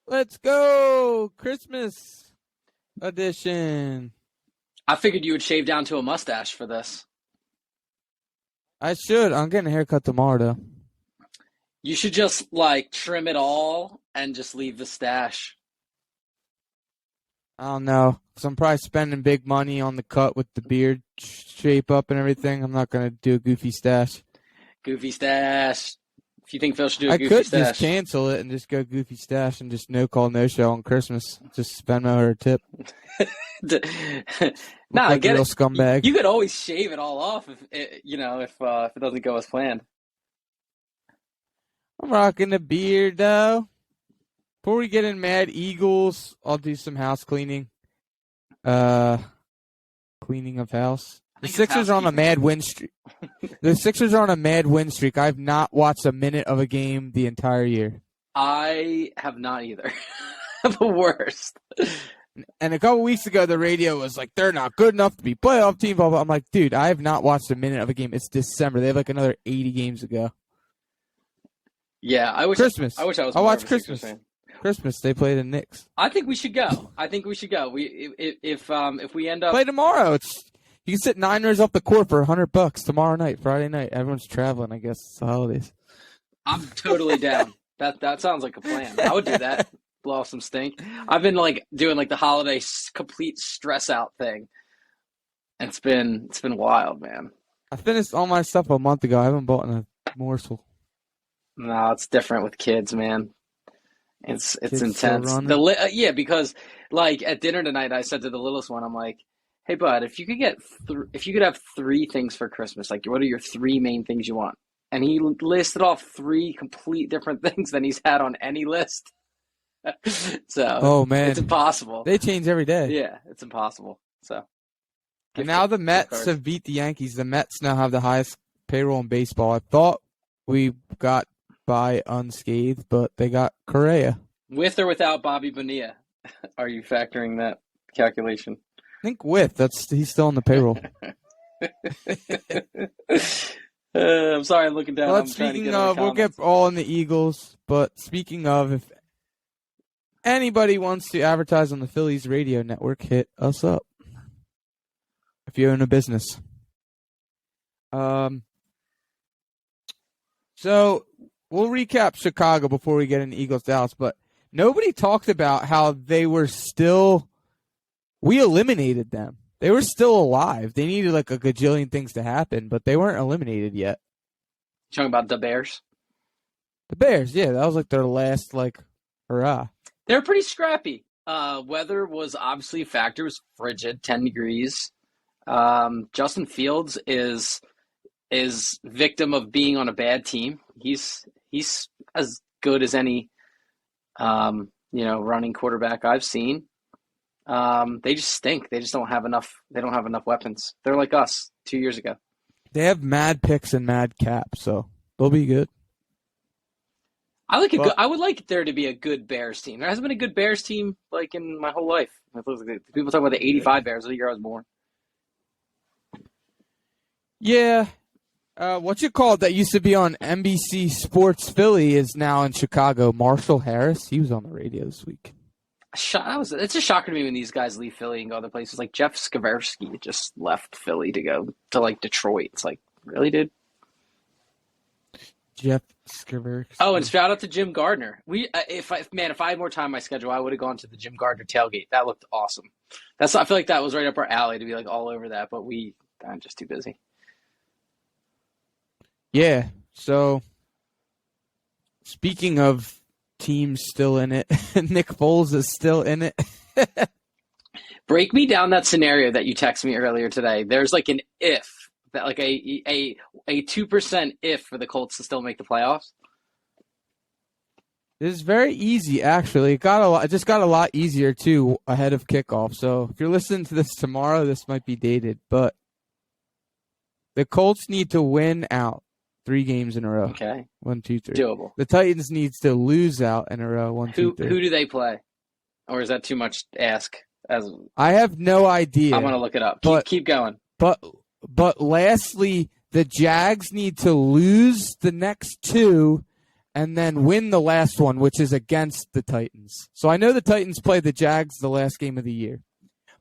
Let's go! Christmas edition. I figured you would shave down to a mustache for this. I should. I'm getting a haircut tomorrow, though. You should just trim it all and just leave the stash. I don't know. Because I'm probably spending big money on the cut with the beard shape up and everything. I'm not going to do a goofy stash. Goofy stash. If you think Phil should do a goofy I could stash. just cancel it and just go goofy stash and just no call, no show on Christmas. Just spend my her tip. Nah, like get a real it. scumbag. You could always shave it all off if it doesn't go as planned. I'm rocking the beard, though. Before we get in Mad Eagles, I'll do some house cleaning. Cleaning of house. The Sixers are on a mad win streak. The Sixers are on a mad win streak. I've not watched a minute of a game the entire year. I have not either. The worst. And a couple weeks ago, the radio was like, they're not good enough to be playoff team, blah, blah. I'm like, dude, I have not watched a minute of a game. It's December. They have like another 80 games to go. Yeah, I wish Christmas. I wish I was. I more watch of a Christmas. Sixers fan. Christmas. They play the Knicks. I think we should go. If we end up Play tomorrow. You can sit Niners off the court for $100 tomorrow night, Friday night. Everyone's traveling. I guess it's the holidays. I'm totally down. That sounds like a plan. I would do that. Blow off some stink. I've been doing the holiday complete stress out thing. And it's been wild, man. I finished all my stuff a month ago. I haven't bought a morsel. No, it's different with kids, man. It's Kids intense. still running? Because at dinner tonight, I said to the littlest one, I'm like, "Hey, bud, if you could have three things for Christmas, what are your three main things you want?" And he listed off three complete different things than he's had on any list. So, oh man, it's impossible. They change every day. Yeah, it's impossible. So, and now the Mets have beat the Yankees. The Mets now have the highest payroll in baseball. I thought we got by unscathed, but they got Correa. With or without Bobby Bonilla? Are you factoring that calculation? I think with. He's still on the payroll. I'm sorry, I'm looking down. But speaking of, we'll get all in the Eagles. But speaking of, if anybody wants to advertise on the Phillies radio network, hit us up. If you own a business. So we'll recap Chicago before we get into Eagles Dallas, but nobody talked about how they were still. We eliminated them. They were still alive. They needed a gajillion things to happen, but they weren't eliminated yet. Talking about the Bears? The Bears, yeah, that was their last hurrah. They're pretty scrappy. Weather was obviously a factor. It was frigid, 10 degrees. Justin Fields is victim of being on a bad team. He's as good as any running quarterback I've seen. They just stink. They just don't have enough. They don't have enough weapons. They're like us 2 years ago. They have mad picks and mad cap, so they'll be good. I would like there to be a good Bears team. There hasn't been a good Bears team in my whole life. People talk about the '85 Bears, the year I was born. Yeah. What you call it that used to be on NBC Sports Philly is now in Chicago. Marshall Harris, he was on the radio this week. It's a shocker to me when these guys leave Philly and go other places. Jeff Skversky just left Philly to go to Detroit. It's really, dude? Jeff Skversky. Oh, and shout out to Jim Gardner. If I had more time on my schedule, I would have gone to the Jim Gardner tailgate. That looked awesome. I feel like that was right up our alley to be all over that, but I'm just too busy. Yeah. So speaking of teams still in it, Nick Foles is still in it. Break me down that scenario that you texted me earlier today. There's an if, that a 2% if for the Colts to still make the playoffs. It's very easy, actually. It just got a lot easier too ahead of kickoff. So if you're listening to this tomorrow, this might be dated, but the Colts need to win out 3 games in a row. Okay. 1, 2, 3. Doable. The Titans needs to lose out in a row. 1, 2, 3. Who do they play? Or is that too much to ask? I have no idea. I'm gonna look it up. Keep going. But lastly, the Jags need to lose the next 2, and then win the last one, which is against the Titans. So I know the Titans play the Jags the last game of the year.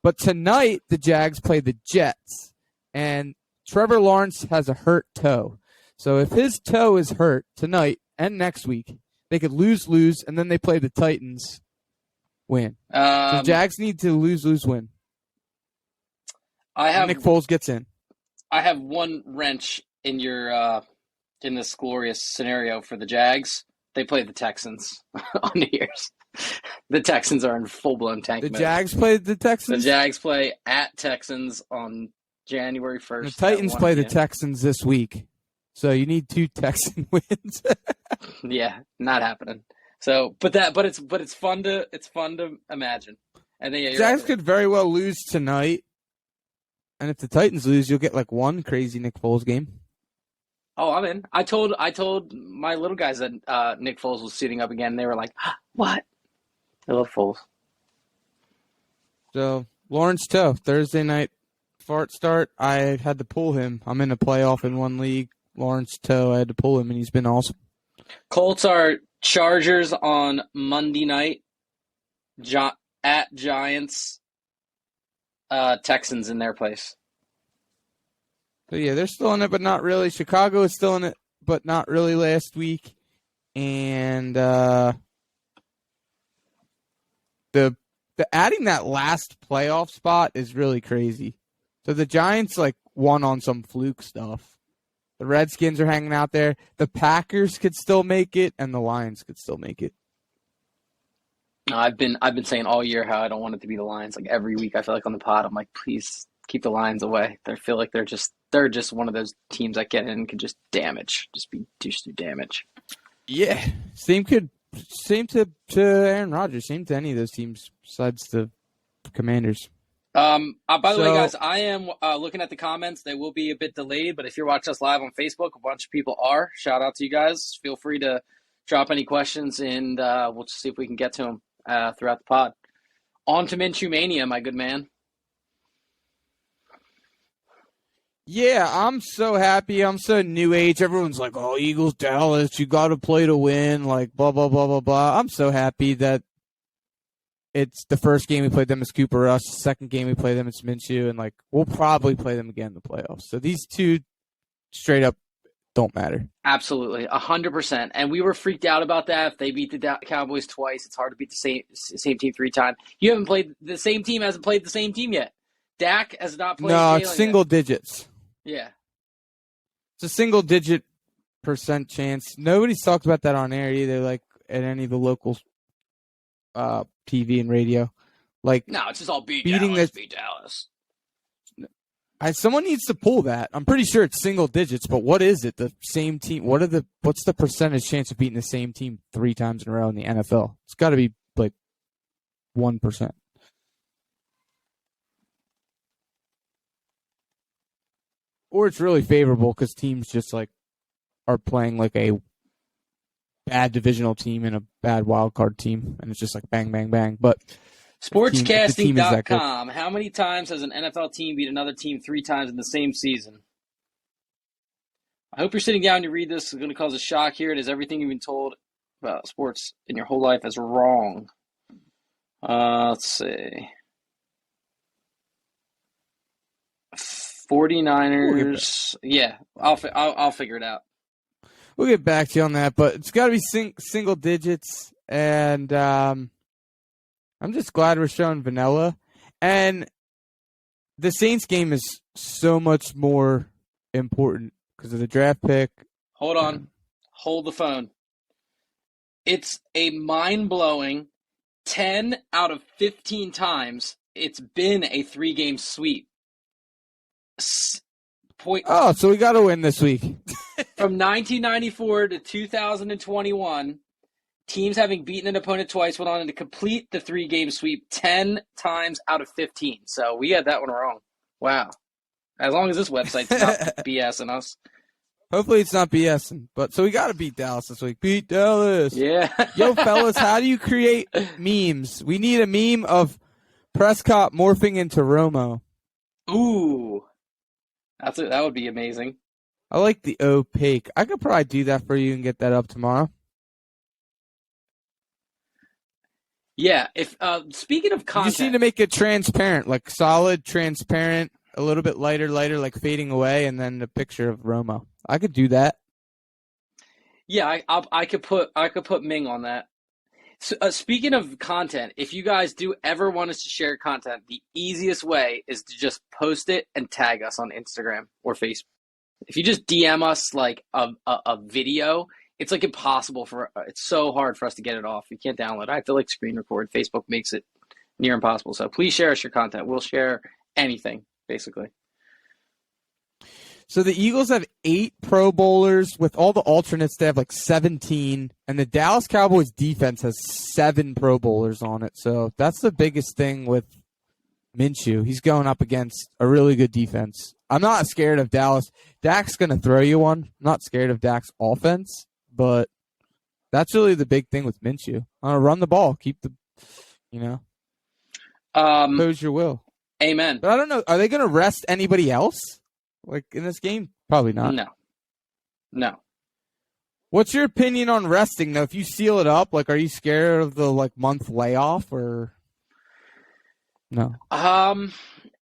But tonight, the Jags play the Jets, and Trevor Lawrence has a hurt toe. So if his toe is hurt tonight and next week, they could lose, and then they play the Titans, win. So the Jags need to lose, win. Nick Foles gets in. I have one wrench in your in this glorious scenario for the Jags. They play the Texans on New Year's. The Texans are in full-blown tank mode. The Jags play the Texans? The Jags play at Texans on January 1st. The Titans play the Texans this week. So you need 2 Texan wins. Yeah, not happening. So, but it's fun to imagine. And then the Jags could very well lose tonight. And if the Titans lose, you'll get like one crazy Nick Foles game. Oh, I'm in. I told my little guys that Nick Foles was suiting up again. They were like, "What?" I love Foles. So Lawrence toe Thursday night fart start. I had to pull him. I'm in a playoff in one league. Lawrence toe. I had to pull him, and he's been awesome. Colts are Chargers on Monday night. At Giants. Texans in their place. So, yeah, they're still in it, but not really. Chicago is still in it, but not really last week. And the adding that last playoff spot is really crazy. So the Giants, won on some fluke stuff. The Redskins are hanging out there. The Packers could still make it, and the Lions could still make it. I've been saying all year how I don't want it to be the Lions. Like every week, I feel like on the pod, I'm like, please keep the Lions away. I feel like they're just one of those teams that get in and can just damage, do damage. Yeah, same to Aaron Rodgers, same to any of those teams besides the Commanders. By the way, guys, I am looking at the comments. They will be a bit delayed, but if you're watching us live on Facebook, a bunch of people are. Shout out to you guys. Feel free to drop any questions, and we'll see if we can get to them throughout the pod. On to Minshew Mania, my good man. Yeah, I'm so happy. I'm so new age. Everyone's like, oh, Eagles, Dallas, you got to play to win, blah, blah, blah, blah, blah. I'm so happy that it's the first game we played them as Cooper Rush. The second game we play them as Minshew, and we'll probably play them again in the playoffs. So these two straight up don't matter. Absolutely, 100%. And we were freaked out about that. If they beat the Cowboys twice, it's hard to beat the same team 3 times. You haven't played the same team. Hasn't played the same team yet. Dak has not played. No, it's single digits. Yeah, it's a single digit % chance. Nobody's talked about that on air either. At any of the local TV and radio. No, it's just all beat Dallas. Someone needs to pull that. I'm pretty sure it's single digits, but what is it? The same team. What's the percentage chance of beating the same team 3 times in a row in the NFL? It's got to be 1%. Or it's really favorable because teams just are playing a bad divisional team and a bad wild card team, and it's just bang, bang, bang. But Sportscasting.com. How many times has an NFL team beat another team 3 times in the same season? I hope you're sitting down and you read this. It's going to cause a shock here. It is everything you've been told about sports in your whole life is wrong. Let's see. 49ers. Yeah, I'll figure it out. We'll get back to you on that, but it's got to be single digits, and I'm just glad we're showing vanilla. And the Saints game is so much more important because of the draft pick. Hold on. Hold the phone. It's a mind-blowing 10 out of 15 times it's been a 3-game sweep. So we got to win this week. From 1994 to 2021, teams having beaten an opponent twice went on to complete the 3-game sweep 10 times out of 15. So we had that one wrong. Wow. As long as this website's not BSing us. Hopefully it's not BSing. But so we got to beat Dallas this week. Beat Dallas. Yeah. Yo, fellas, how do you create memes? We need a meme of Prescott morphing into Romo. Ooh. That would be amazing. I like the opaque. I could probably do that for you and get that up tomorrow. Yeah. If speaking of You just need content, to make it transparent, like solid, transparent, a little bit lighter, like fading away, and then the picture of Romo. I could do that. yeah, I could put Ming on that. So, speaking of content, if you guys do ever want us to share content, the easiest way is to just post it and tag us on Instagram or Facebook. If you just DM us like a video, it's like impossible for it's so hard for us to get it off. We can't download it. I have to like screen record. Facebook makes it near impossible. So please share us your content. We'll share anything, basically. So the Eagles have 8 Pro Bowlers. With all the alternates, they have like 17. And the Dallas Cowboys defense has 7 Pro Bowlers on it. So that's the biggest thing with Minshew. He's going up against a really good defense. I'm not scared of Dallas. Dak's going to throw you one. I'm not scared of Dak's offense. But that's really the big thing with Minshew. Run the ball. Keep the, impose your will. Amen. But I don't know. Are they going to rest anybody else? Like in this game? Probably not. No. What's your opinion on resting though? If you seal it up, like, are you scared of the like month layoff or no?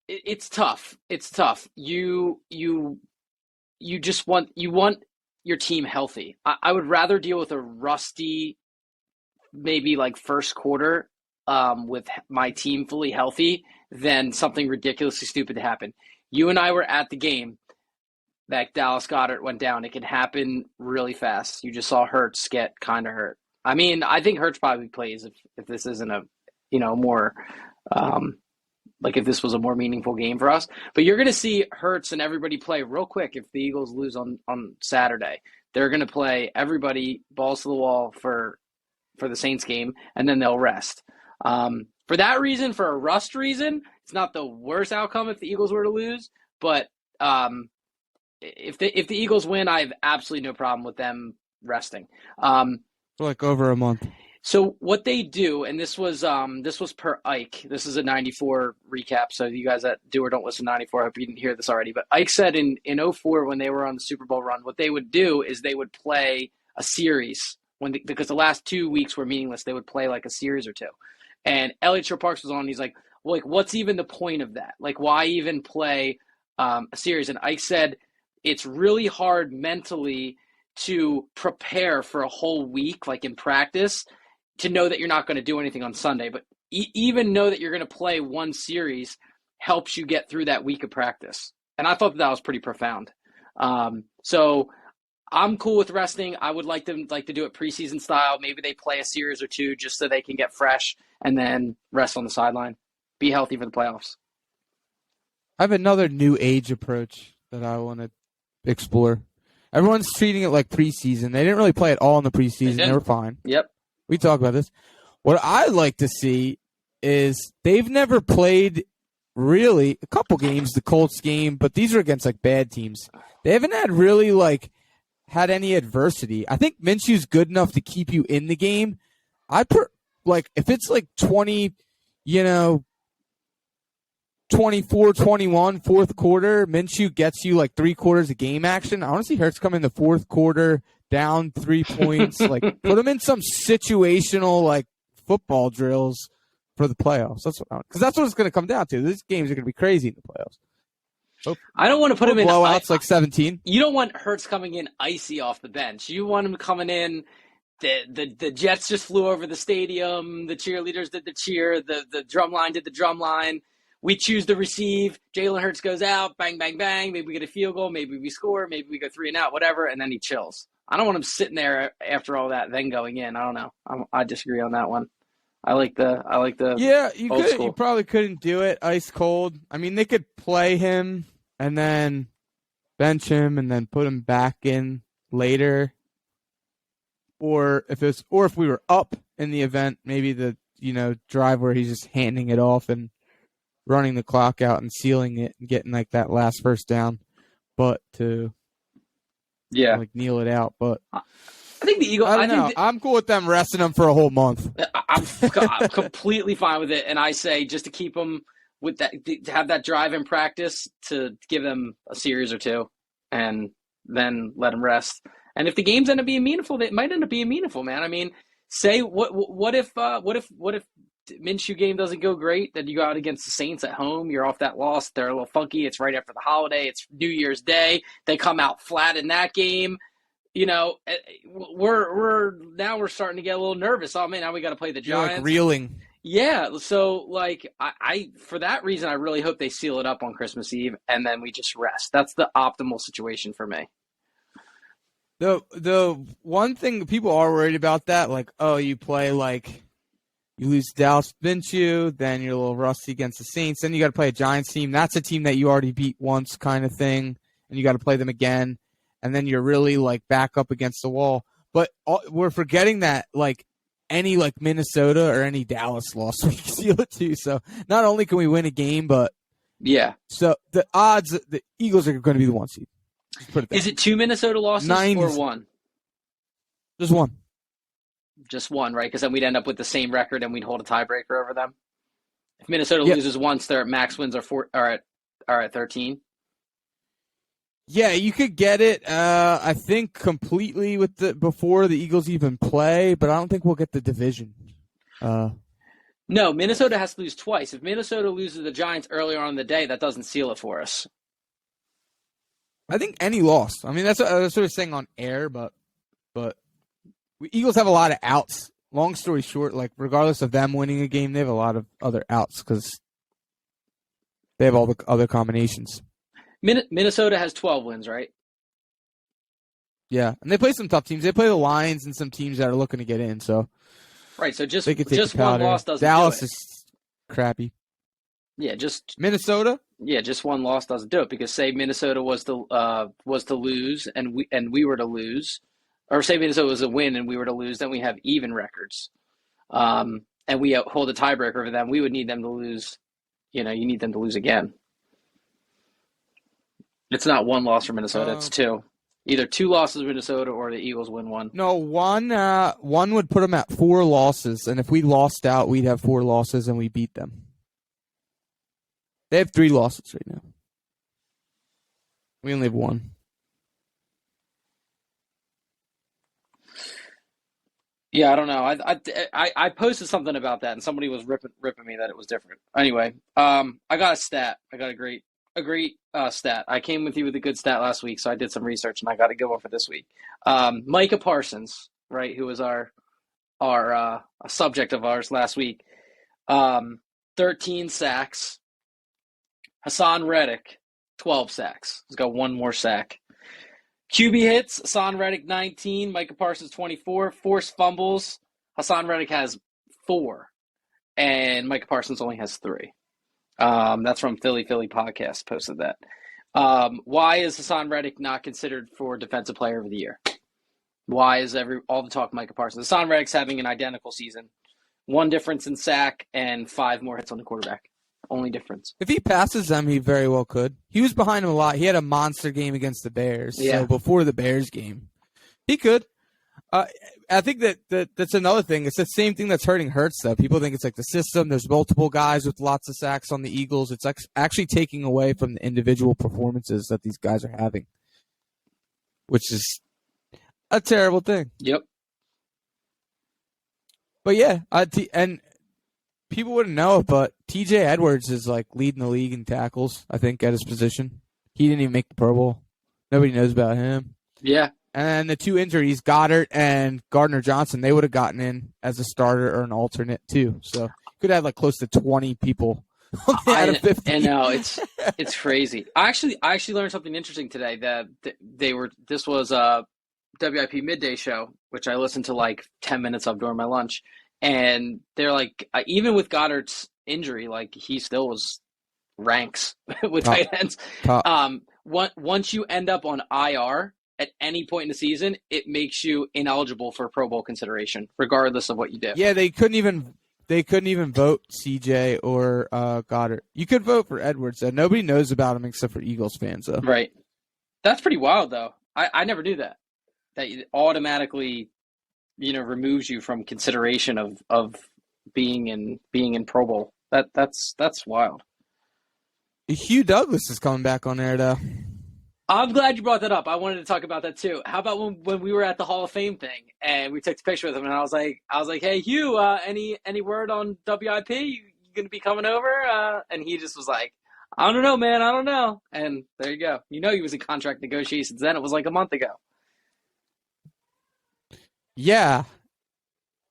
It's tough. It's tough. You just want your team healthy. I would rather deal with a rusty, maybe like first quarter, with my team fully healthy than something ridiculously stupid to happen. You and I were at the game that Dallas Goedert went down. It can happen really fast. You just saw Hurts get kind of hurt. I mean, I think Hurts probably plays if this isn't a, more, like if this was a more meaningful game for us. But you're going to see Hurts and everybody play real quick if the Eagles lose on Saturday. They're going to play everybody balls to the wall for the Saints game, and then they'll rest. For that reason, for a rust reason, it's not the worst outcome if the Eagles were to lose. But if the Eagles win, I have absolutely no problem with them resting. For like over a month. So what they do, and this was per Ike. This is a 94 recap. So you guys that do or don't listen to 94, I hope you didn't hear this already. But Ike said in 04 when they were on the Super Bowl run, what they would do is they would play a series because the last 2 weeks were meaningless. They would play like a series or two. And Elliot Shore-Parks was on. And he's like, well, like, what's even the point of that? Like, why even play a series? And Ike said it's really hard mentally to prepare for a whole week, like in practice, to know that you're not going to do anything on Sunday. But even know that you're going to play one series helps you get through that week of practice. And I thought that was pretty profound. So I'm cool with resting. I would like them to do it preseason style. Maybe they play a series or two just so they can get fresh and then rest on the sideline. Be healthy for the playoffs. I have another new age approach that I want to explore. Everyone's treating it like preseason. They didn't really play at all in the preseason. They were fine. Yep. We talk about this. What I like to see is they've never played really a couple games, the Colts game, but these are against like bad teams. They haven't had any adversity. I think Minshew's good enough to keep you in the game. If it's like 20, 24-21, fourth quarter, Minshew gets you like 3 quarters of game action. I want to see Hurts come in the fourth quarter, down 3 points. Like, put him in some situational like football drills for the playoffs. Because that's what it's going to come down to. These games are going to be crazy in the playoffs. I don't want to put him in blowouts like 17. You don't want Hurts coming in icy off the bench. You want him coming in. The Jets just flew over the stadium. The cheerleaders did the cheer. The drum line did the drum line. We choose to receive. Jalen Hurts goes out. Bang, bang, bang. Maybe we get a field goal. Maybe we score. Maybe we go 3 and out. Whatever. And then he chills. I don't want him sitting there after all that, then going in. I don't know. I disagree on that one. I like the. Yeah, you probably couldn't do it ice cold. I mean, they could play him and then bench him and then put him back in later. Or if we were up in the event, maybe the drive where he's just handing it off and running the clock out and sealing it and getting like that last first down, but to like kneel it out. But I think the Eagles. I don't know. I'm cool with them resting him for a whole month. I'm completely fine with it, and I say just to keep them with that, to have that drive in practice, to give them a series or two, and then let them rest. And if the games end up being meaningful, it might end up being meaningful, man. I mean, Say what if Minshew game doesn't go great? Then you go out against the Saints at home. You're off that loss. They're a little funky. It's right after the holiday. It's New Year's Day. They come out flat in that game. We're starting to get a little nervous. Oh man, now we got to play the You're Giants. like reeling. Yeah, so like I for that reason, I really hope they seal it up on Christmas Eve and then we just rest. That's the optimal situation for me. The one thing people are worried about that, like, oh, you lose to Dallas Minshew, then you're a little rusty against the Saints, then you got to play a Giants team. That's a team that you already beat once, kind of thing, and you got to play them again, and then you're really like back up against the wall. But we're forgetting that like any like Minnesota or any Dallas loss, we can seal it too. So not only can we win a game, but yeah. So the odds, the Eagles are going to be the 1 seed. Is it 2 Minnesota losses or 1? Just 1. Just 1, right? Because then we'd end up with the same record and we'd hold a tiebreaker over them. If Minnesota Yep. loses once, their max wins are at 13. Yeah, you could get it. I think completely before the Eagles even play, but I don't think we'll get the division. No, Minnesota has to lose twice. If Minnesota loses the Giants earlier on in the day, that doesn't seal it for us. I think any loss. I mean, that's what I was sort of saying on air, but Eagles have a lot of outs. Long story short, like regardless of them winning a game, they have a lot of other outs because they have all the other combinations. Minnesota has 12 wins, right? Yeah, and they play some tough teams. They play the Lions and some teams that are looking to get in. So right, so just one loss doesn't Dallas do it. is crappy. Yeah, just Minnesota. Yeah, just one loss doesn't do it because say Minnesota was to lose and we were to lose, or say Minnesota was a win and we were to lose, then we have even records, and we hold a tiebreaker over them. We would need them to lose. You need them to lose again. It's not one loss for Minnesota; it's 2. Either 2 losses for Minnesota or the Eagles win 1. No, one would put them at 4 losses, and if we lost out, we'd have 4 losses and we beat them. They have 3 losses right now. We only have 1. Yeah, I don't know. I posted something about that, and somebody was ripping me that it was different. Anyway, I got a stat. I got a great stat. I came with you with a good stat last week, so I did some research, and I got a good one for this week. Micah Parsons, right, who was our subject of ours last week, 13 sacks. Hassan Reddick, 12 sacks. He's got 1 more sack. QB hits, Hassan Reddick 19, Micah Parsons 24. Forced fumbles, Hassan Reddick has 4, and Micah Parsons only has 3. That's from Philly podcast posted that. Why is Hassan Reddick not considered for Defensive Player of the Year? Why is all the talk Micah Parsons? Hassan Reddick's having an identical season. 1 difference in sack and 5 more hits on the quarterback. Only difference. If he passes them, he very well could. He was behind him a lot. He had a monster game against the Bears. Yeah. So before the Bears game, he could. I think that's another thing. It's the same thing that's hurting Hurts, though. People think it's like the system. There's multiple guys with lots of sacks on the Eagles. It's actually taking away from the individual performances that these guys are having, which is a terrible thing. Yep. But yeah, and people wouldn't know it, but TJ Edwards is like leading the league in tackles, I think, at his position. He didn't even make the Pro Bowl. Nobody knows about him. Yeah. And the 2 injuries, Goddard and Gardner Johnson, they would have gotten in as a starter or an alternate too. So could have like close to 20 people out of 50. I know it's crazy. I actually learned something interesting today that this was a WIP midday show, which I listened to like 10 minutes of during my lunch. And they're like, even with Goddard's injury, like he still was ranks with tight ends. Once you end up on IR at any point in the season, it makes you ineligible for Pro Bowl consideration, regardless of what you do. Yeah, they couldn't even vote CJ or Goddard. You could vote for Edwards. Nobody knows about him except for Eagles fans, though. Right. That's pretty wild, though. I never knew that. That automatically removes you from consideration of being in Pro Bowl. That's wild. Hugh Douglas is coming back on there though. I'm glad you brought that up. I wanted to talk about that too. How about when we were at the Hall of Fame thing and we took the picture with him, and I was like, hey Hugh, any word on WIP? You gonna be coming over? And he just was like, I don't know, man, I don't know. And there you go. You know, he was in contract negotiations then. It was like a month ago. Yeah,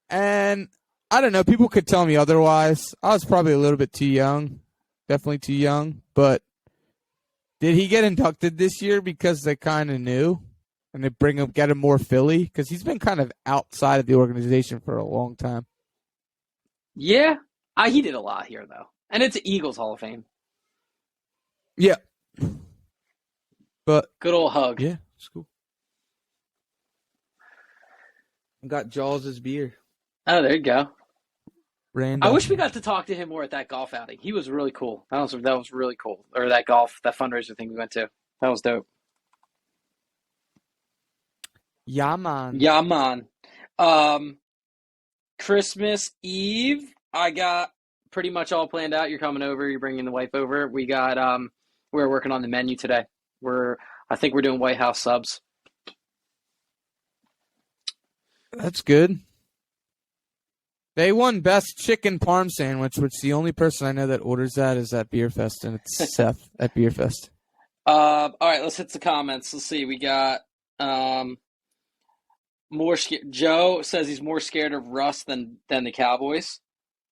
and I don't know. People could tell me otherwise. I was probably a little bit too young, definitely too young. But did he get inducted this year because they kind of knew, and they get him more Philly? Because he's been kind of outside of the organization for a long time. Yeah, he did a lot here though, and it's the Eagles Hall of Fame. Yeah, but Good old hug. yeah, it's cool. I got Jaws' beer. Oh, there you go. Random. I wish we got to talk to him more at that golf outing. He was really cool. That was really cool. Or that fundraiser thing we went to. That was dope. Yeah, man. Yeah, man. Christmas Eve, I got pretty much all planned out. You're coming over. You're bringing the wife over. We're working on the menu today. I think we're doing White House subs. That's good. They won best chicken parm sandwich, which the only person I know that orders that is at Beer Fest, and it's Seth at Beer Fest. All right, let's hit the comments. Let's see. We got more scared. Joe says he's more scared of Russ than the Cowboys.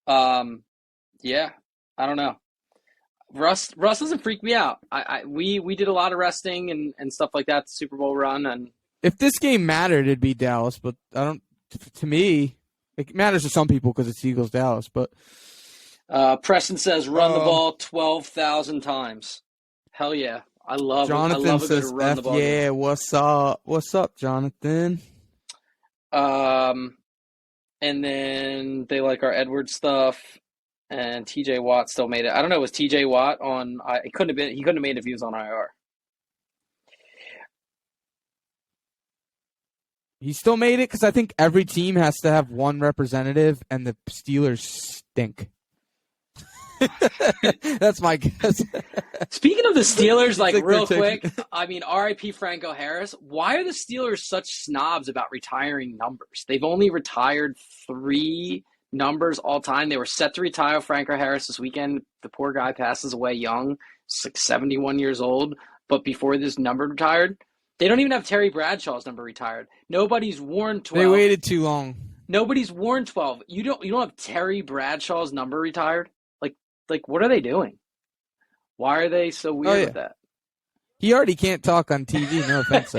Yeah, I don't know. Russ doesn't freak me out. We did a lot of resting and stuff like that. The Super Bowl run, and if this game mattered, it'd be Dallas. But I don't. To me, it matters to some people because it's Eagles Dallas. But Preston says run the ball 12,000 times. Hell yeah, I love Jonathan it. I love says, a run the ball. Yeah, what's up? What's up, Jonathan? And then they like our Edwards stuff. And TJ Watt still made it. I don't know. Was TJ Watt on? It couldn't have been. He couldn't have made it if he was on IR. He still made it because I think every team has to have one representative, and the Steelers stink. That's my guess. Speaking of the Steelers, like real quick, I mean, R.I.P. Franco Harris. Why are the Steelers such snobs about retiring numbers? They've only retired 3 numbers all time. They were set to retire Franco Harris this weekend. The poor guy passes away young, 71 years old. But before this number retired, they don't even have Terry Bradshaw's number retired. Nobody's worn 12. They waited too long. Nobody's worn 12. You don't have Terry Bradshaw's number retired? Like what are they doing? Why are they so weird with that? He already can't talk on TV. No offense.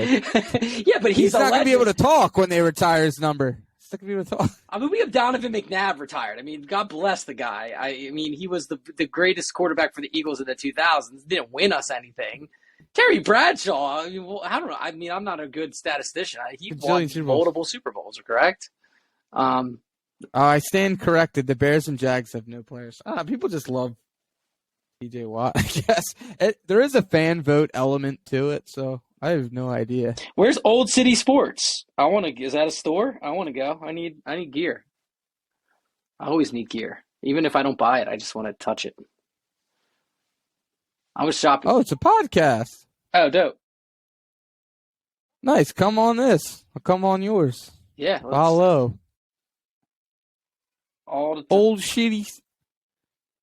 Yeah, but he's not going to be able to talk when they retire his number. He's not going to be able to talk. I mean, we have Donovan McNabb retired. I mean, God bless the guy. I mean, he was the greatest quarterback for the Eagles in the 2000s. Didn't win us anything. Terry Bradshaw. I mean, I don't know. I mean, I'm not a good statistician. He won multiple Super Bowls, correct? I stand corrected. The Bears and Jags have no players. People just love TJ Watt, I guess. There is a fan vote element to it, so I have no idea. Where's Old City Sports? Is that a store? I want to go. I need gear. I always need gear. Even if I don't buy it, I just want to touch it. I was shopping. Oh, it's a podcast. Oh, dope. Nice. Come on this. I'll come on yours. Yeah. Follow. All the time. Old shitty.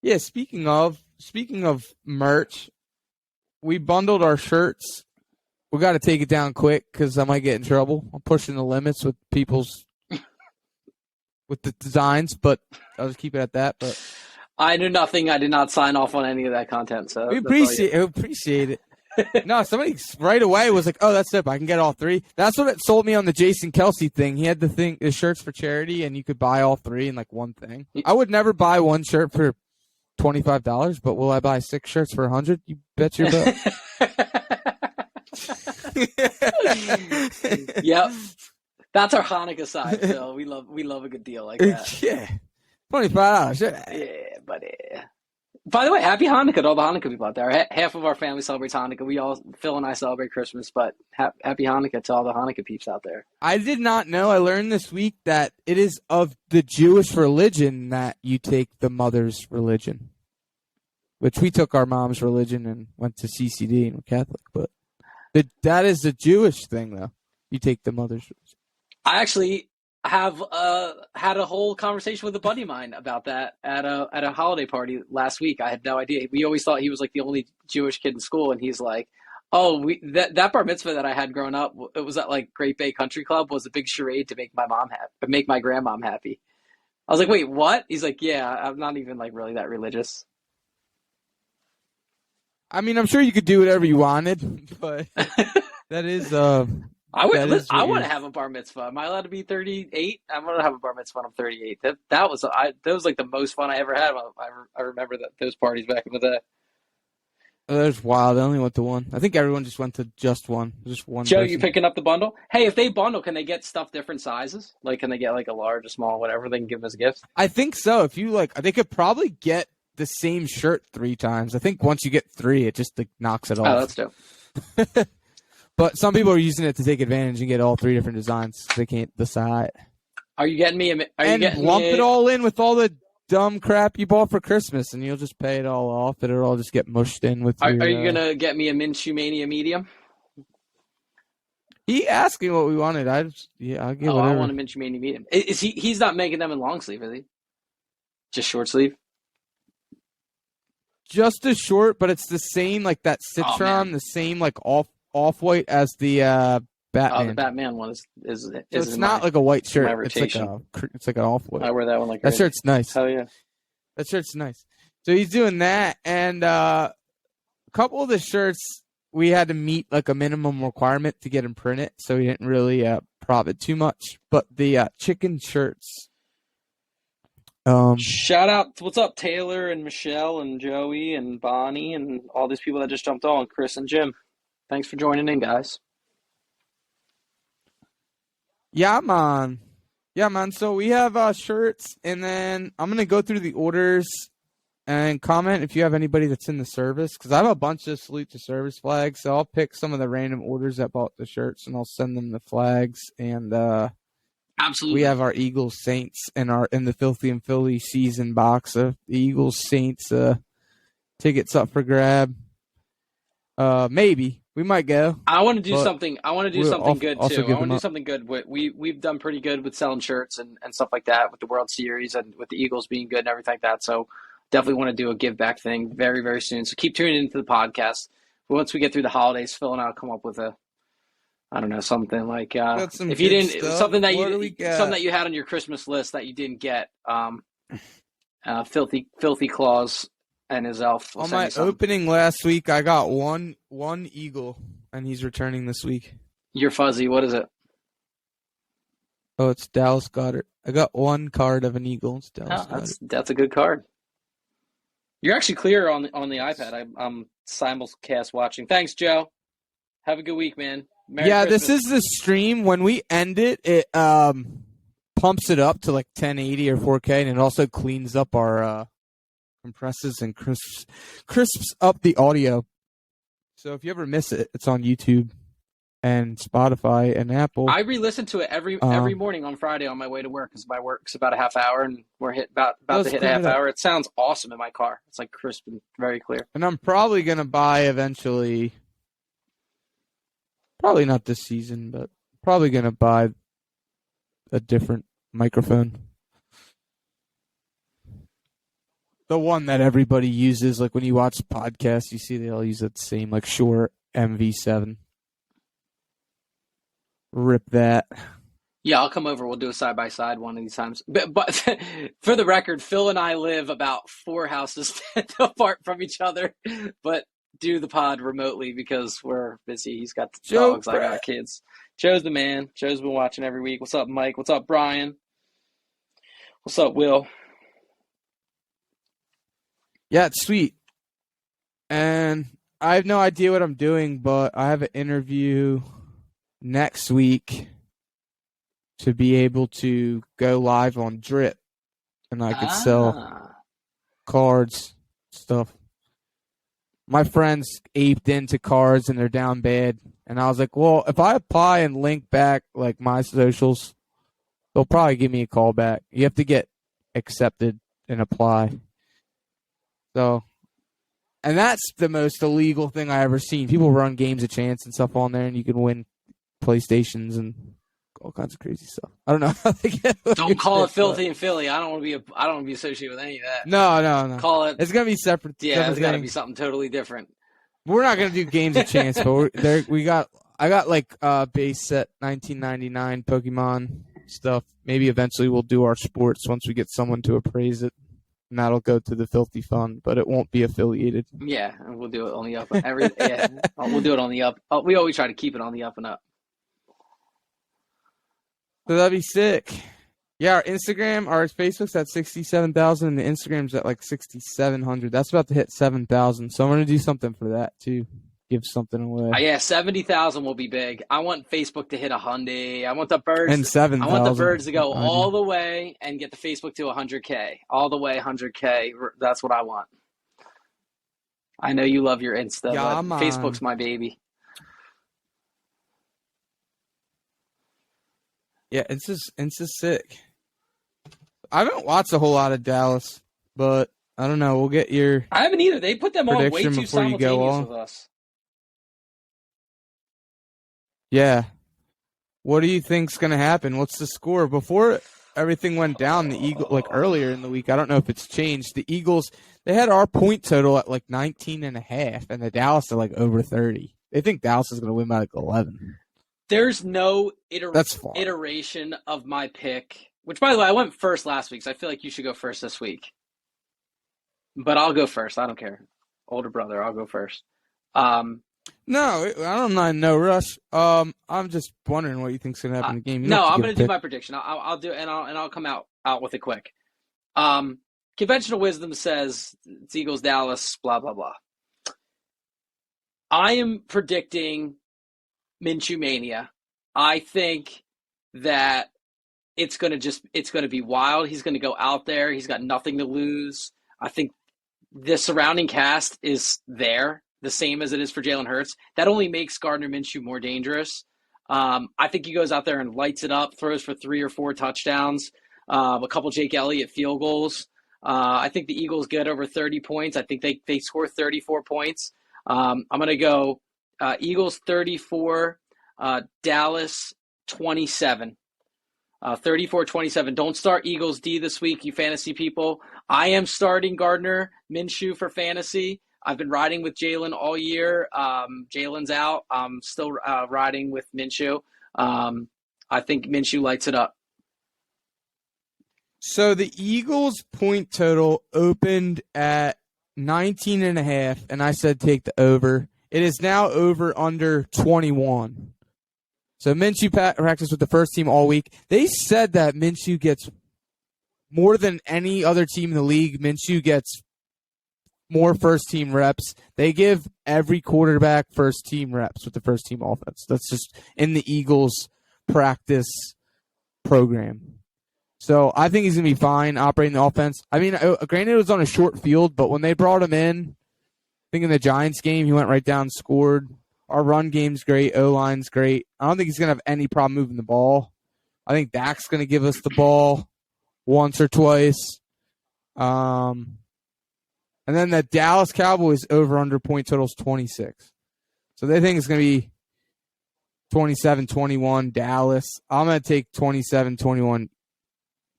Yeah, speaking of merch, we bundled our shirts. We got to take it down quick because I might get in trouble. I'm pushing the limits with with the designs, but I'll just keep it at that. But I knew nothing. I did not sign off on any of that content, so we appreciate it. No, somebody right away was like, "Oh, that's it. I can get all 3." That's what it sold me on the Jason Kelsey thing. He had the shirts for charity, and you could buy all 3 in like one thing. I would never buy one shirt for $25, but will I buy 6 shirts for $100? You bet your butt. Yep, that's our Hanukkah side, Phil. We love a good deal like that. Yeah, $25. Yeah, buddy. By the way, happy Hanukkah to all the Hanukkah people out there. Half of our family celebrates Hanukkah. Phil and I celebrate Christmas, but happy Hanukkah to all the Hanukkah peeps out there. I did not know. I learned this week that it is of the Jewish religion that you take the mother's religion, which we took our mom's religion and went to CCD and we're Catholic. But That is the Jewish thing, though. You take the mother's. I actually have had a whole conversation with a buddy of mine about that at a holiday party last week. I had no idea. We always thought he was like the only Jewish kid in school, and he's like, "Oh, that bar mitzvah that I had growing up, it was at like Great Bay Country Club, was a big charade to make my mom happy, make my grandmom happy." I was like, "Wait, what?" He's like, "Yeah, I'm not even like really that religious." I mean, I'm sure you could do whatever you wanted, but that is I want to have a bar mitzvah. Am I allowed to be 38? I'm gonna have a bar mitzvah when I'm 38. That was like the most fun I ever had. I remember those parties back in the day. That's wild. I only went to one. I think everyone just went to just one Joe, person. you picking up the bundle? Hey, if they bundle, can they get stuff different sizes? Like, can they get like a large, a small, whatever? They can give them as gifts. I think so. If you like, they could probably get the same shirt 3 times. I think once you get 3, it just like, knocks it off. Oh, that's dope. But some people are using it to take advantage and get all 3 different designs. They can't decide. Are you getting me? Lump it all in with all the dumb crap you bought for Christmas, and you'll just pay it all off. It'll all just get mushed in with. Are you gonna get me a Minshew Mania medium? He asked me what we wanted. I'll get whatever. I want a Minshew Mania medium. Is he? He's not making them in long sleeve, is he? Just short sleeve. Just as short, but it's the same like that Citron, the same like off white as the Batman. Oh, the Batman one is so it's not like a white shirt. It's like an off white. I wear that one like that shirt's nice. Hell yeah, that shirt's nice. So he's doing that, and a couple of the shirts we had to meet like a minimum requirement to get him printed, so he didn't really prop it too much. But the chicken shirts. Shout out, what's up, Taylor and Michelle and Joey and Bonnie and all these people that just jumped on, Chris and Jim. Thanks for joining in, guys. Yeah, man. So we have shirts, and then I'm going to go through the orders and comment if you have anybody that's in the service, because I have a bunch of Salute to Service flags, so I'll pick some of the random orders that bought the shirts, and I'll send them the flags, and absolutely. We have our Eagles Saints in the Philthy and Philly season box of the Eagles Saints tickets up for grab. Maybe we might go. I want to do something. I want to do something good too. I want to do up. something good. We've done pretty good with selling shirts and stuff like that with the World Series and with the Eagles being good and everything like that. So definitely want to do a give back thing very, very soon. So keep tuning into the podcast. Once we get through the holidays, Phil and I'll come up with something like if you didn't stuff. something that you had on your Christmas list that you didn't get. Philthy Claus and his elf. On my opening last week, I got one eagle, and he's returning this week. You're fuzzy. What is it? Oh, it's Dallas Goedert. I got one card of an eagle. It's Dallas Goedert. That's a good card. You're actually clear on the iPad. I'm simulcast watching. Thanks, Joe. Have a good week, man. Merry Christmas. This is the stream. When we end it, it pumps it up to like 1080 or 4K, and it also cleans up our compresses and crisps up the audio. So if you ever miss it, it's on YouTube and Spotify and Apple. I re-listen to it every morning on Friday on my way to work, because my work's about a half hour, and we're about to hit a half hour. It sounds awesome in my car. It's like crisp and very clear. And I'm probably gonna buy eventually. Probably not this season, but probably going to buy a different microphone. The one that everybody uses, like when you watch podcasts, you see they all use that same, like Shure MV7. Rip that. Yeah, I'll come over. We'll do a side-by-side one of these times. But for the record, Phil and I live about 4 houses apart from each other, but do the pod remotely because we're busy. He's got dogs, I got kids. Joe's the man. Joe's been watching every week. What's up, Mike? What's up, Brian? What's up, Will? Yeah, it's sweet. And I have no idea what I'm doing, but I have an interview next week to be able to go live on Drip, and I could sell cards, stuff. My friends aped into cards and they're down bad. And I was like, well, if I apply and link back like my socials, they'll probably give me a call back. You have to get accepted and apply. So And that's the most illegal thing I ever seen. People run games of chance and stuff on there, and you can win PlayStations and all kinds of crazy stuff. I don't know how they get. Don't call it filthy in Philly. I don't want to be associated with any of that. No. Call it. It's gonna be separate. Yeah, it's got to thing. be something totally different. We're not gonna do games of chance, but I got like base set 1999 Pokemon stuff. Maybe eventually we'll do our sports once we get someone to appraise it. And that'll go to the Philthy Fund, but it won't be affiliated. Yeah, and we'll do it on the up. We'll do it on the up. We always try to keep it on the up and up. So that'd be sick. Yeah, our Facebook's at 67,000, and the Instagram's at like 6,700. That's about to hit 7,000. So I'm gonna do something for that too. Give something away. 70,000 will be big. I want Facebook to hit 100. I want the birds and 7,000. I want the birds to go all the way and get the Facebook to 100K. All the way 100K. That's what I want. I know you love your Insta, yeah, but Facebook's my baby. Yeah, it's just sick. I haven't watched a whole lot of Dallas, but I don't know. We'll get your. I haven't either. They put them on way too simultaneous with us. Yeah. What do you think's going to happen? What's the score? Before everything went down, the Eagles, like earlier in the week, I don't know if it's changed. The Eagles, they had our point total at like 19.5, and the Dallas are like over 30. They think Dallas is going to win by like 11. There's no iteration of my pick, which, by the way, I went first last week, so I feel like you should go first this week. But I'll go first. I don't care. Older brother, I'll go first. No, I don't mind. No rush. I'm just wondering what you think's gonna happen in the game. I'm gonna do my prediction. I'll do it, and I'll come out with it quick. Conventional wisdom says it's Eagles, Dallas, blah blah blah. I am predicting Minshew mania. I think that it's gonna be wild. He's gonna go out there. He's got nothing to lose. I think the surrounding cast is there, the same as it is for Jalen Hurts. That only makes Gardner Minshew more dangerous. I think he goes out there and lights it up, throws for 3 or 4 touchdowns, a couple Jake Elliott field goals. I think the Eagles get over 30 points. I think they score 34 points. I'm going to go Eagles 34, Dallas 27. 34-27. Don't start Eagles D this week, you fantasy people. I am starting Gardner Minshew for fantasy. I've been riding with Jalen all year. Jalen's out. I'm still riding with Minshew. I think Minshew lights it up. So the Eagles' point total opened at 19.5, and I said take the over. It is now over under 21. So Minshew practiced with the first team all week. They said that Minshew gets more than any other team in the league. Minshew gets more first-team reps. They give every quarterback first-team reps with the first-team offense. That's just in the Eagles' practice program. So I think he's going to be fine operating the offense. I mean, granted, it was on a short field, but when they brought him in, I think in the Giants game, he went right down and scored. Our run game's great. O-line's great. I don't think he's going to have any problem moving the ball. I think Dak's going to give us the ball once or twice. And then the Dallas Cowboys over-under point total's 26. So they think it's going to be 27-21 Dallas. I'm going to take 27-21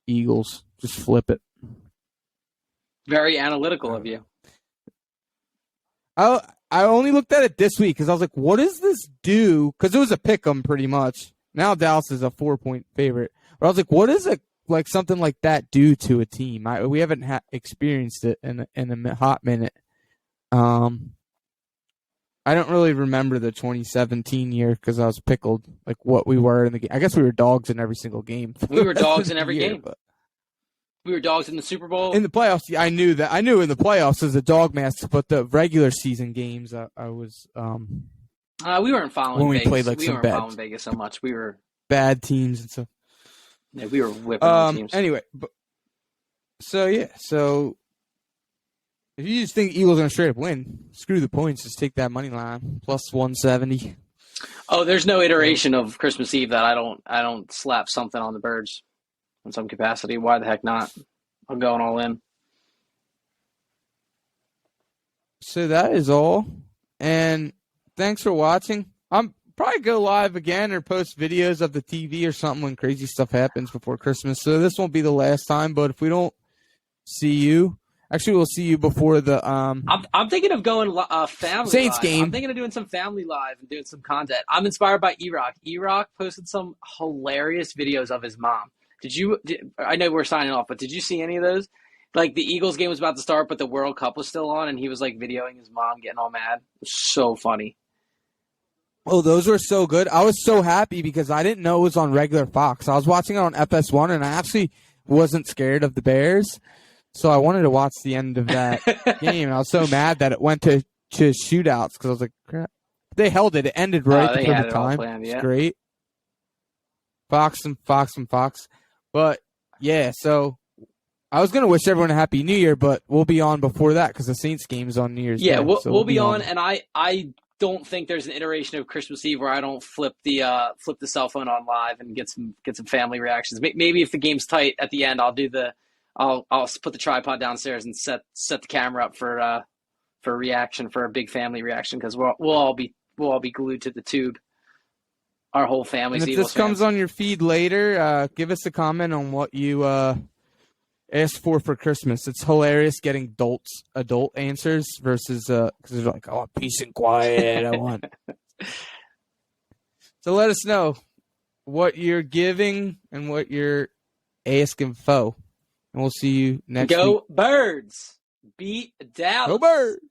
Eagles. Just flip it. Very analytical of you. I only looked at it this week because I was like, what does this do? Because it was a pick 'em pretty much. Now Dallas is a 4-point favorite. But I was like, what does something like that do to a team? We haven't experienced it in a hot minute. I don't really remember the 2017 year because I was pickled, like what we were in the game. I guess we were dogs in every single game. We were dogs in every game. But we were dogs in the Super Bowl. In the playoffs, I knew that. I knew in the playoffs as a dog mask, but the regular season games, I was. We weren't following when we Vegas. played like we some weren't bad, following Vegas so much. We were bad teams and stuff. Yeah, we were whipping on teams. Anyway, so if you just think Eagles are gonna straight up win, screw the points. Just take that money line plus 170. Oh, there's no iteration of Christmas Eve that I don't slap something on the birds in some capacity. Why the heck not? I'm going all in. So that is all. And thanks for watching. I'm probably go live again or post videos of the TV or something when crazy stuff happens before Christmas. So this won't be the last time, but if we don't see you, actually we'll see you before the I'm thinking of going family Saints live. game. I'm thinking of doing some family live and doing some content. I'm inspired by E-Rock. E-Rock posted some hilarious videos of his mom. I know we're signing off, but did you see any of those? Like the Eagles game was about to start, but the World Cup was still on, and he was like videoing his mom getting all mad. It was so funny. Oh, those were so good. I was so happy because I didn't know it was on regular Fox. I was watching it on FS1, and I actually wasn't scared of the Bears. So I wanted to watch the end of that game. And I was so mad that it went to shootouts because I was like, crap. They held it. It ended right They before had the it all time. planned, yeah. It's great. Fox and Fox and Fox. But, yeah, so I was going to wish everyone a Happy New Year, but we'll be on before that because the Saints game is on New Year's Day. Yeah, So we'll be on, and I don't think there's an iteration of Christmas Eve where I don't flip the cell phone on live and get some family reactions. Maybe if the game's tight at the end, I'll put the tripod downstairs and set the camera up for a reaction, for a big family reaction, because we'll all be glued to the tube. Our whole family's And if Eagles this comes fans. on your feed later, give us a comment on what you asked for Christmas. It's hilarious getting adult answers versus because they're like, oh, peace and quiet. I want. So let us know what you're giving and what you're asking for. And we'll see you next week. Go Birds! Beat Dallas! Go Birds!